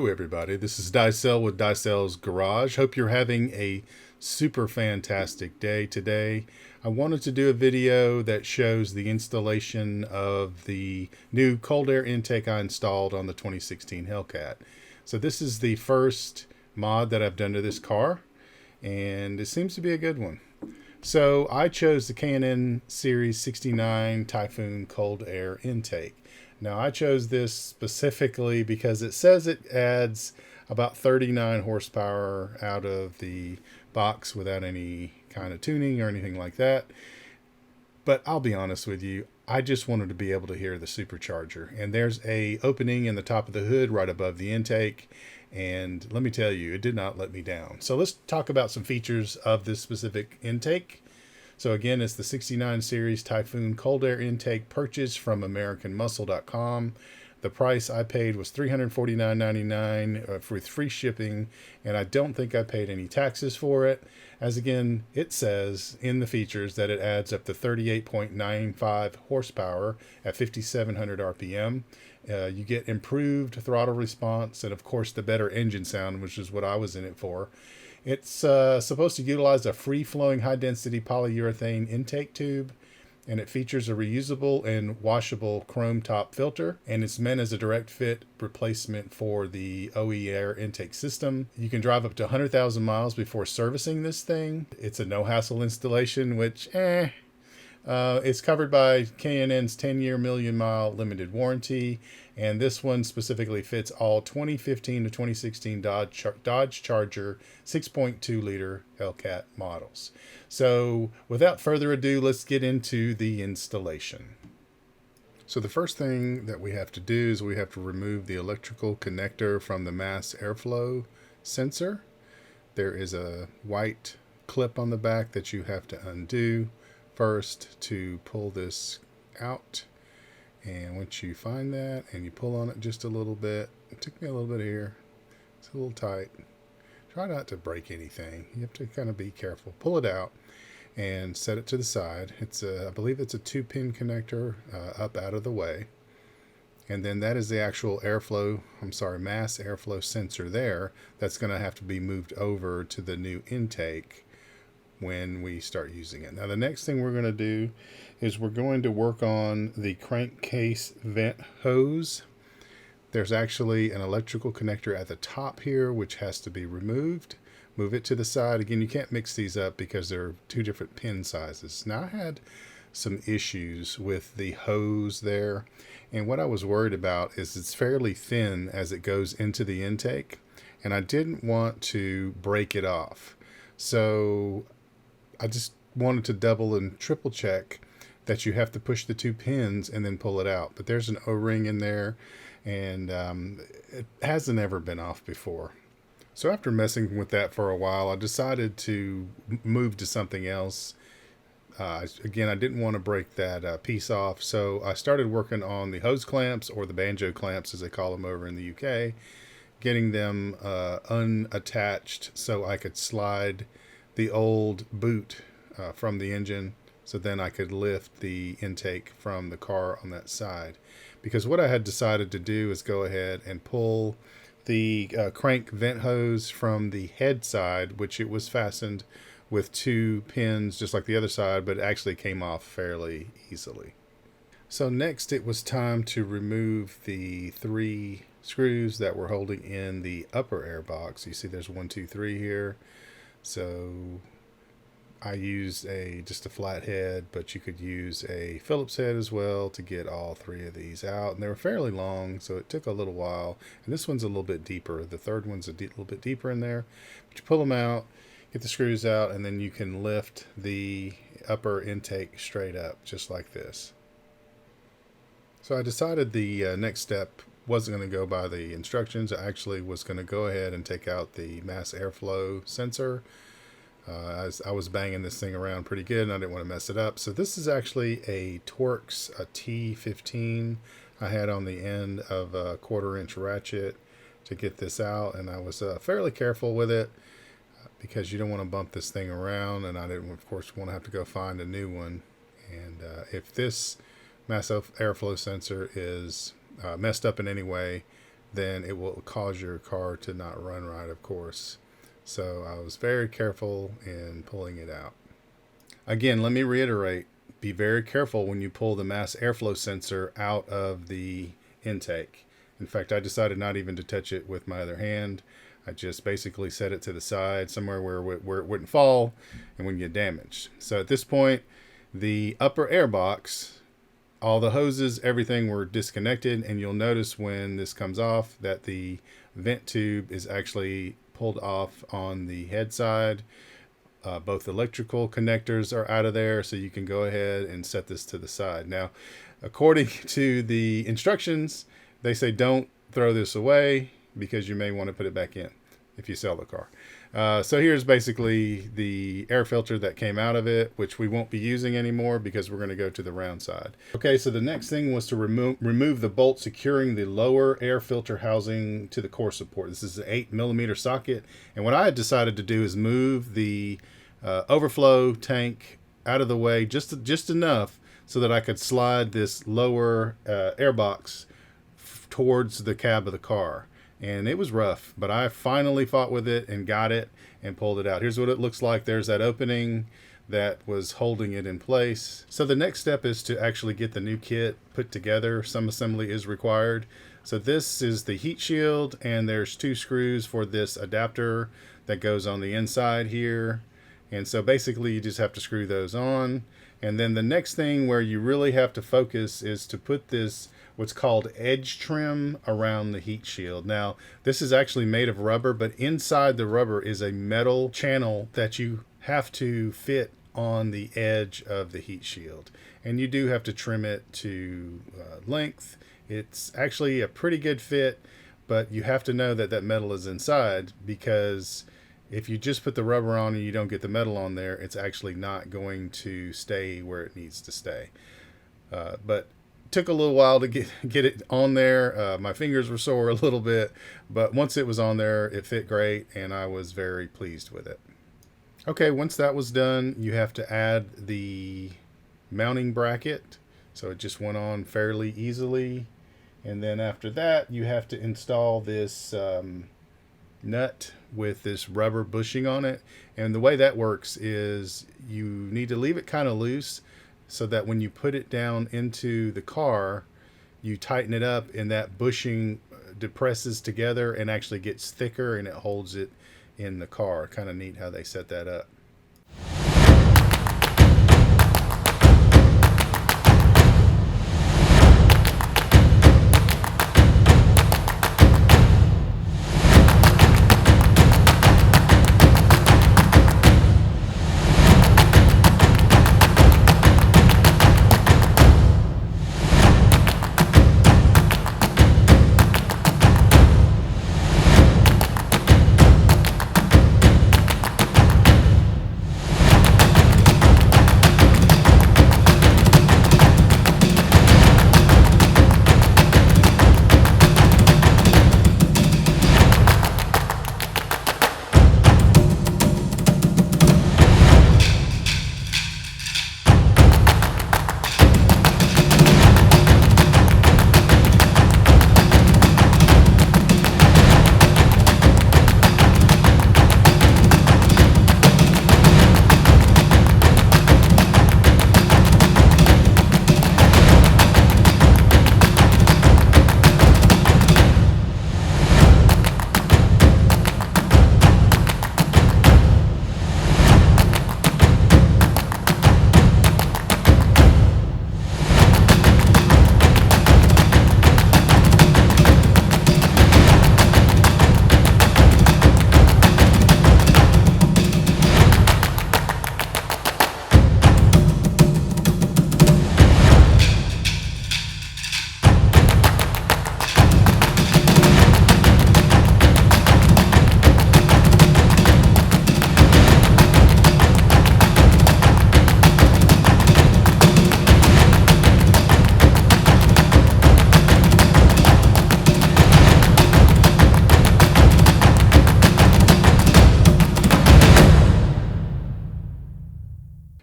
Hello everybody, this is Dicel with Dicel's Garage. Hope you're having a super fantastic day today. I wanted to do a video that shows the installation of the new cold air intake I installed on the 2016 Hellcat. So this is the first mod that I've done to this car, and it seems to be a good one. So I chose the K&N Series 69 Typhoon Cold Air Intake. Now I chose this specifically because it says it adds about 39 horsepower out of the box without any kind of tuning or anything like that. But I'll be honest with you, I just wanted to be able to hear the supercharger. And there's a opening in the top of the hood right above the intake. And let me tell you, it did not let me down. So let's talk about some features of this specific intake. So again, it's the 69 Series Typhoon Cold Air Intake purchased from AmericanMuscle.com. The price I paid was $349.99 with free shipping, and I don't think I paid any taxes for it. As again, it says in the features that it adds up to 38.95 horsepower at 5,700 RPM. You get improved throttle response and, of course, the better engine sound, which is what I was in it for. It's supposed to utilize a free-flowing high-density polyurethane intake tube, and it features a reusable and washable chrome top filter, and it's meant as a direct fit replacement for the OE air intake system. You can drive up to 100,000 miles before servicing this thing. It's a no-hassle installation, which, it's covered by K&N's 10-year million-mile limited warranty, and this one specifically fits all 2015 to 2016 Dodge Charger 6.2-liter Hellcat models. So without further ado, let's get into the installation. So the first thing that we have to do is we have to remove the electrical connector from the mass airflow sensor. There is a white clip on the back that you have to undo first to pull this out. And once you find that and you pull on it just a little bit, it took me a little bit here, it's a little tight. Try not to break anything. You have to kind of be careful. Pull it out and set it to the side. It's I believe it's a 2-pin connector up out of the way. And then that is the actual mass airflow sensor there. That's going to have to be moved over to the new intake when we start using it. Now the next thing we're going to do is we're going to work on the crankcase vent hose. There's actually an electrical connector at the top here which has to be removed. Move it to the side. Again, you can't mix these up because they're two different pin sizes. Now I had some issues with the hose there, and what I was worried about is it's fairly thin as it goes into the intake, and I didn't want to break it off. So I just wanted to double and triple check that you have to push the 2 pins and then pull it out. But there's an O-ring in there, and it hasn't ever been off before. So after messing with that for a while, I decided to move to something else. Again, I didn't want to break that piece off, so I started working on the hose clamps, or the banjo clamps as they call them over in the UK, getting them unattached so I could slide the old boot from the engine, so then I could lift the intake from the car on that side. Because what I had decided to do is go ahead and pull the crank vent hose from the head side, which it was fastened with 2 pins just like the other side, but it actually came off fairly easily. So next it was time to remove the 3 screws that were holding in the upper air box. You see there's 1, 2, 3 here. So I used just a flat head, but you could use a Phillips head as well to get all 3 of these out. And they were fairly long, so it took a little while. And this one's a little bit deeper. The third one's a little bit deeper in there. But you pull them out, get the screws out, and then you can lift the upper intake straight up, just like this. So I decided the next step wasn't going to go by the instructions. I actually was going to go ahead and take out the mass airflow sensor. I was banging this thing around pretty good, and I didn't want to mess it up. So this is actually a Torx T15 I had on the end of a 1/4-inch ratchet to get this out, and I was fairly careful with it because you don't want to bump this thing around, and I didn't, of course, want to have to go find a new one. And if this mass airflow sensor is messed up in any way, then it will cause your car to not run right, of course. So I was very careful in pulling it out. Again, let me reiterate, be very careful when you pull the mass airflow sensor out of the intake. In fact, I decided not even to touch it with my other hand. I just basically set it to the side somewhere where it wouldn't fall and wouldn't get damaged. So at this point, the upper air box, all the hoses, everything were disconnected, and you'll notice when this comes off that the vent tube is actually pulled off on the head side. Both electrical connectors are out of there, so you can go ahead and set this to the side. Now, according to the instructions, they say don't throw this away because you may want to put it back in if you sell the car. So here's basically the air filter that came out of it, which we won't be using anymore because we're going to go to the round side. Okay, so the next thing was to remove the bolt securing the lower air filter housing to the core support. This is an 8mm socket, and what I had decided to do is move the overflow tank out of the way just enough so that I could slide this lower air box towards the cab of the car. And it was rough, but I finally fought with it and got it and pulled it out. Here's what it looks like. There's that opening that was holding it in place. So the next step is to actually get the new kit put together. Some assembly is required. So this is the heat shield, and there's 2 screws for this adapter that goes on the inside here. And so basically you just have to screw those on. And then the next thing where you really have to focus is to put this what's called edge trim around the heat shield. Now, this is actually made of rubber, but inside the rubber is a metal channel that you have to fit on the edge of the heat shield. And you do have to trim it to length. It's actually a pretty good fit, but you have to know that that metal is inside, because if you just put the rubber on and you don't get the metal on there, it's actually not going to stay where it needs to stay. But took a little while to get it on there. My fingers were sore a little bit, but once it was on there, it fit great, and I was very pleased with it. Okay, once that was done, you have to add the mounting bracket. So it just went on fairly easily. And then after that, you have to install this nut with this rubber bushing on it. And the way that works is you need to leave it kind of loose so that when you put it down into the car, you tighten it up and that bushing depresses together and actually gets thicker, and it holds it in the car. Kind of neat how they set that up.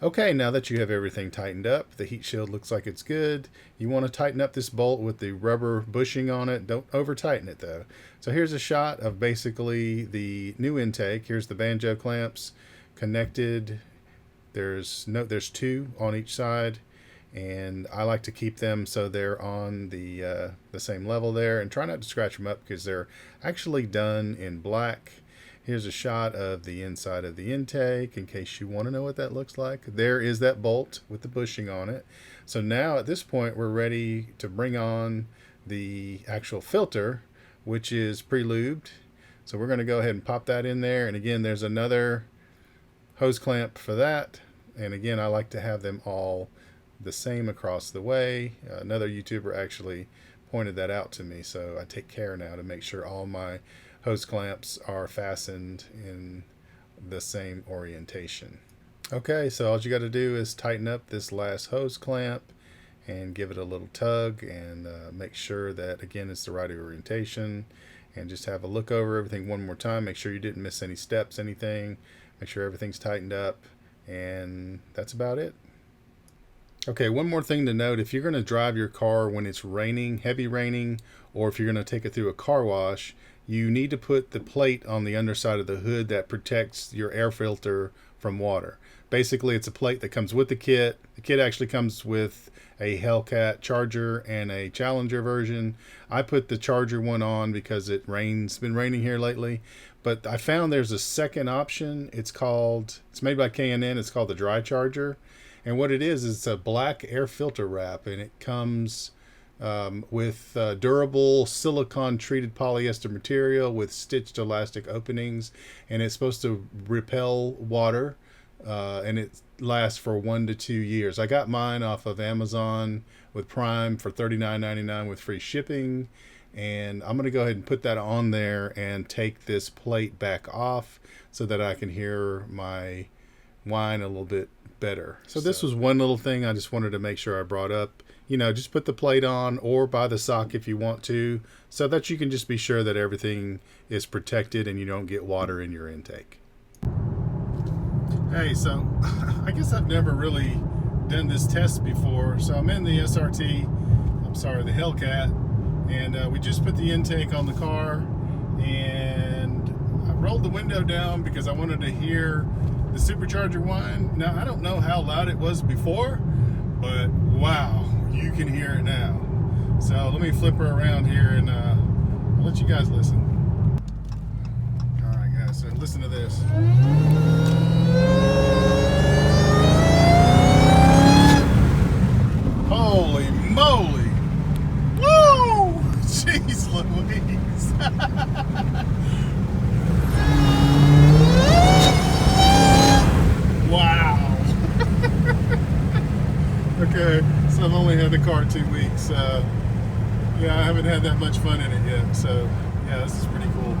Okay, now that you have everything tightened up, the heat shield looks like it's good. You want to tighten up this bolt with the rubber bushing on it. Don't over tighten it though. So here's a shot of basically the new intake. Here's the banjo clamps connected. There's two on each side, and I like to keep them so they're on the same level there, and try not to scratch them up because they're actually done in black. Here's a shot of the inside of the intake in case you want to know what that looks like. There is that bolt with the bushing on it. So now at this point we're ready to bring on the actual filter, which is pre-lubed. So we're going to go ahead and pop that in there, and again there's another hose clamp for that, and again I like to have them all the same across the way. Another YouTuber actually pointed that out to me, so I take care now to make sure all my hose clamps are fastened in the same orientation. Okay, so all you got to do is tighten up this last hose clamp and give it a little tug, and make sure that again it's the right orientation, and just have a look over everything one more time. Make sure you didn't miss any steps, anything. Make sure everything's tightened up, and that's about it. Okay, one more thing to note: if you're going to drive your car when it's raining, heavy raining, or if you're going to take it through a car wash, you need to put the plate on the underside of the hood that protects your air filter from water. Basically, it's a plate that comes with the kit. The kit actually comes with a Hellcat Charger and a Challenger version. I put the Charger one on because it's been raining here lately. But I found there's a second option. It's made by K&N. It's called the Dry Charger. And what it is it's a black air filter wrap, and it comes with durable silicone treated polyester material with stitched elastic openings, and it's supposed to repel water, and it lasts for 1 to 2 years. I got mine off of Amazon with Prime for $39.99 with free shipping, and I'm going to go ahead and put that on there and take this plate back off so that I can hear my whine a little bit better. So this was one little thing I just wanted to make sure I brought up. You know, just put the plate on or buy the sock if you want to, so that you can just be sure that everything is protected and you don't get water in your intake. Hey, so I guess I've never really done this test before. So I'm in the the Hellcat, and we just put the intake on the car, and I rolled the window down because I wanted to hear the supercharger whine. Now, I don't know how loud it was before, but wow, you can hear it now. So let me flip her around here, and I'll let you guys listen. All right, guys, so listen to this. Holy moly! Woo! Jeez Louise! Wow! Okay, so I've only had the car 2 weeks. Yeah, I haven't had that much fun in it yet. So, yeah, this is pretty cool.